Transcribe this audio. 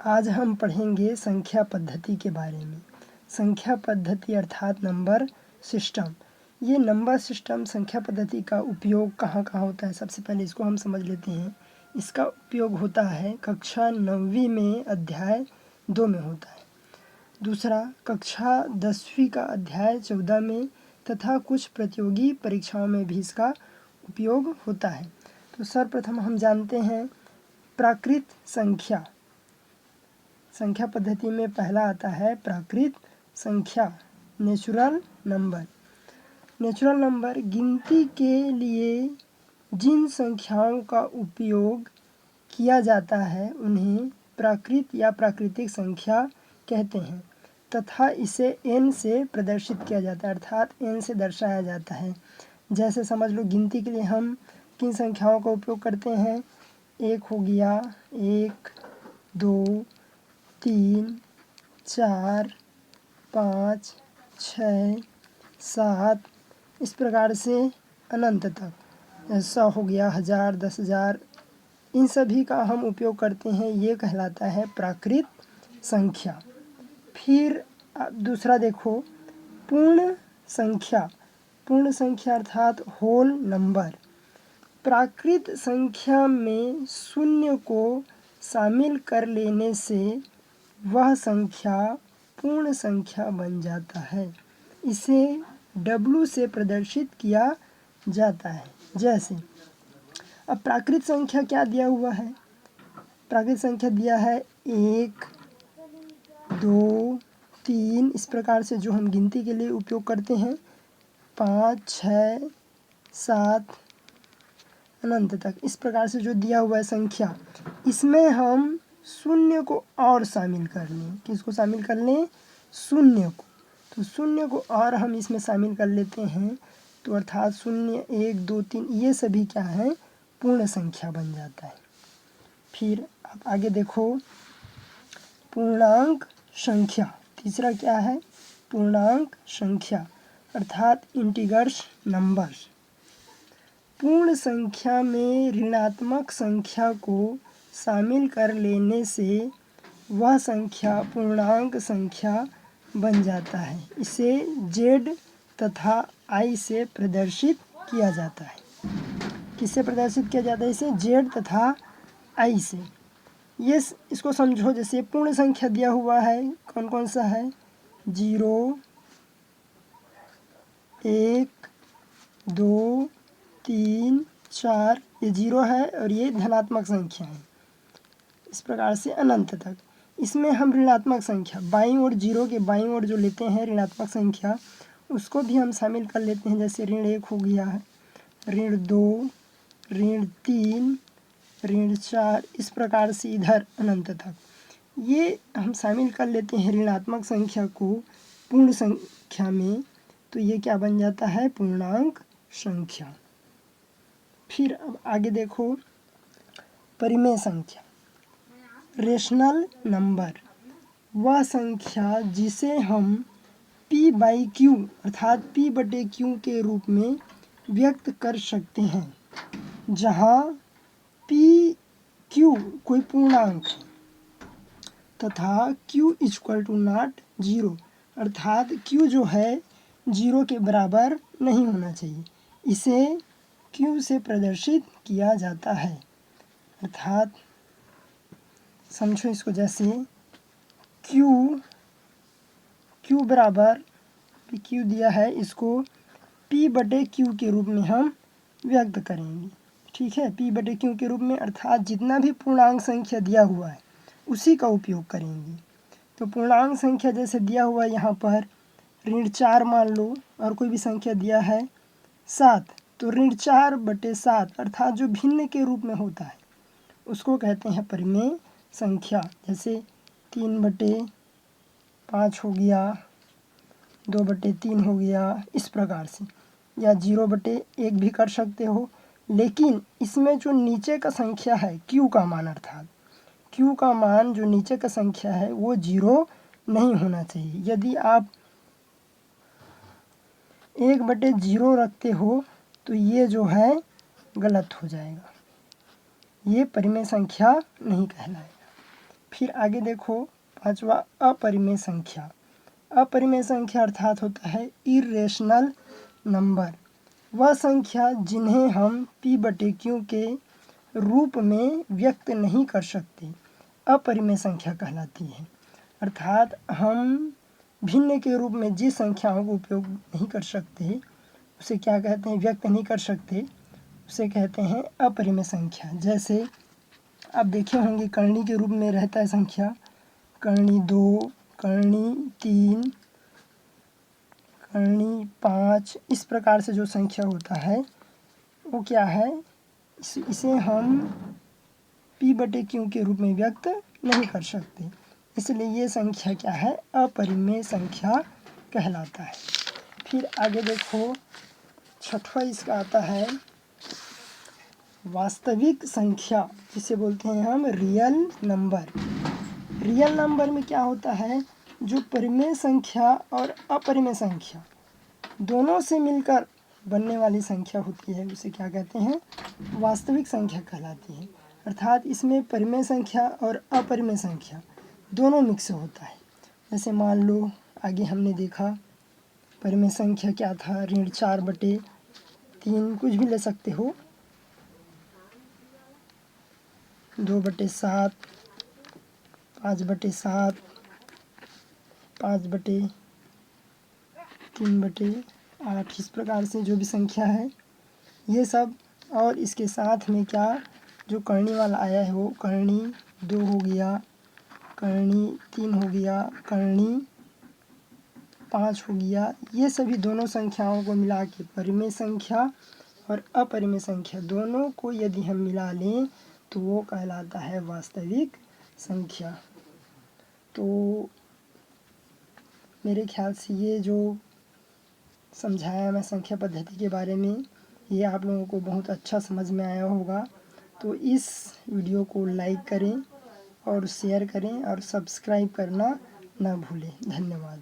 आज हम पढ़ेंगे संख्या पद्धति के बारे में। संख्या पद्धति अर्थात नंबर सिस्टम। ये नंबर सिस्टम संख्या पद्धति का उपयोग कहाँ कहाँ होता है, सबसे पहले इसको हम समझ लेते हैं। इसका उपयोग होता है कक्षा 9वीं में अध्याय 2 में होता है। दूसरा, कक्षा 10वीं का अध्याय 14 में तथा कुछ प्रतियोगी परीक्षाओं में भी इसका उपयोग होता है। तो सर्वप्रथम हम जानते हैं प्राकृत संख्या। संख्या पद्धति में पहला आता है प्राकृत संख्या, नेचुरल नंबर। नेचुरल नंबर गिनती के लिए जिन संख्याओं का उपयोग किया जाता है उन्हें प्राकृत या प्राकृतिक संख्या कहते हैं तथा इसे n से प्रदर्शित किया जाता है, अर्थात n से दर्शाया जाता है। जैसे समझ लो, गिनती के लिए हम किन संख्याओं का उपयोग करते हैं। एक हो गया 1, 2, 3, 4, 5, 6, 7, इस प्रकार से अनंत तक। 100 हो गया, 1000, 10,000, इन सभी का हम उपयोग करते हैं। ये कहलाता है प्राकृत संख्या। फिर दूसरा देखो, पूर्ण संख्या। पूर्ण संख्या अर्थात होल नंबर। प्राकृत संख्या में शून्य को शामिल कर लेने से वह संख्या पूर्ण संख्या बन जाता है। इसे W से प्रदर्शित किया जाता है। जैसे अब प्राकृत संख्या क्या दिया हुआ है। प्राकृत संख्या दिया है 1, 2, 3, इस प्रकार से जो हम गिनती के लिए उपयोग करते हैं। 5, 6, 7 अनंत तक, इस प्रकार से जो दिया हुआ है संख्या, इसमें हम शून्य को और शामिल कर लें। किसको शामिल कर लें? शून्य को। तो शून्य को और हम इसमें शामिल कर लेते हैं, तो अर्थात 0, 1, 2, 3 ये सभी क्या है, पूर्ण संख्या बन जाता है। फिर आप आगे देखो, पूर्णांक संख्या। तीसरा क्या है? पूर्णांक संख्या अर्थात इंटीजर्स नंबर्स। पूर्ण संख्या में ऋणात्मक संख्या को शामिल कर लेने से वह संख्या पूर्णांक संख्या बन जाता है। इसे Z तथा I से प्रदर्शित किया जाता है। किससे प्रदर्शित किया जाता है? इसे Z तथा I से। ये इसको समझो, जैसे पूर्ण संख्या दिया हुआ है, कौन कौन सा है? 0, 1, 2, 3, 4, ये 0 है और ये धनात्मक संख्या है। इस प्रकार से अनंत तक। इसमें हम ऋणात्मक संख्या बाईं ओर, 0 के बाईं ओर जो लेते हैं ऋणात्मक संख्या, उसको भी हम शामिल कर लेते हैं। जैसे ऋण 1 हो गया है, ऋण 2, ऋण 3, ऋण 4, इस प्रकार से इधर अनंत तक ये हम शामिल कर लेते हैं ऋणात्मक संख्या को पूर्ण संख्या में। तो ये क्या बन जाता है? पूर्णांक संख्या। फिर अब आगे देखो, परिमेय संख्या, रेशनल नंबर। वह संख्या जिसे हम P/Q अर्थात P/Q के रूप में व्यक्त कर सकते हैं, जहाँ PQ कोई पूर्णांक है तथा Q = 0 अर्थात Q जो है 0 के बराबर नहीं होना चाहिए। इसे Q से प्रदर्शित किया जाता है। अर्थात समझो इसको, जैसे Q बराबर Q दिया है, इसको P/Q के रूप में हम व्यक्त करेंगे। ठीक है, P/Q के रूप में, अर्थात जितना भी पूर्णांक संख्या दिया हुआ है उसी का उपयोग करेंगे। तो पूर्णांक संख्या जैसे दिया हुआ है यहाँ पर, ऋण 4 मान लो, और कोई भी संख्या दिया है 7, तो ऋण 4/7 अर्थात जो भिन्न के रूप में होता है उसको कहते हैं परिमेय संख्या। जैसे 3/5 हो गया, 2/3 हो गया, इस प्रकार से, या 0/1 भी कर सकते हो। लेकिन इसमें जो नीचे का संख्या है Q का मान, अर्थात Q का मान जो नीचे का संख्या है वो 0 नहीं होना चाहिए। यदि आप 1/0 रखते हो तो ये जो है गलत हो जाएगा, ये परिमेय संख्या नहीं कहलाएगा। फिर आगे देखो 5वां अपरिमेय संख्या। अपरिमेय संख्या अर्थात होता है इर्रेशनल नंबर, वह संख्या जिन्हें हम p/q के रूप में व्यक्त नहीं कर सकते, अपरिमेय संख्या कहलाती है। अर्थात हम भिन्न के रूप में जिस संख्याओं को उपयोग नहीं कर सकते उसे क्या कहते हैं, व्यक्त नहीं कर सकते, उसे कहते हैं अपरिमेय संख्या। जैसे आप देखे होंगे करणी के रूप में रहता है संख्या, करणी 2, करणी 3, करणी 5, इस प्रकार से जो संख्या होता है वो क्या है, इसे हम p/q के रूप में व्यक्त नहीं कर सकते, इसलिए ये संख्या क्या है, अपरिमेय संख्या कहलाता है। फिर आगे देखो 6वां इसका आता है वास्तविक संख्या, जिसे बोलते हैं हम रियल नंबर। रियल नंबर में क्या होता है, जो परिमेय संख्या और अपरिमेय संख्या दोनों से मिलकर बनने वाली संख्या होती है उसे क्या कहते हैं, वास्तविक संख्या कहलाती है। अर्थात इसमें परिमेय संख्या और अपरिमेय संख्या दोनों मिक्स होता है। जैसे मान लो आगे हमने देखा परिमेय संख्या क्या था, ऋण 4/3, कुछ भी ले सकते हो, 2/7, 5/7, 5/3/8, इस प्रकार से जो भी संख्या है ये सब। और इसके साथ में क्या जो करणी वाला आया है वो करणी 2 हो गया, करणी 3 हो गया, करणी 5 हो गया, ये सभी दोनों संख्याओं को मिला के परिमेय संख्या और अपरिमेय संख्या दोनों को यदि हम मिला लें तो वो कहलाता है वास्तविक संख्या। तो मेरे ख्याल से ये जो समझाया मैं संख्या पद्धति के बारे में, ये आप लोगों को बहुत अच्छा समझ में आया होगा। तो इस वीडियो को लाइक करें और शेयर करें और सब्सक्राइब करना ना भूलें। धन्यवाद।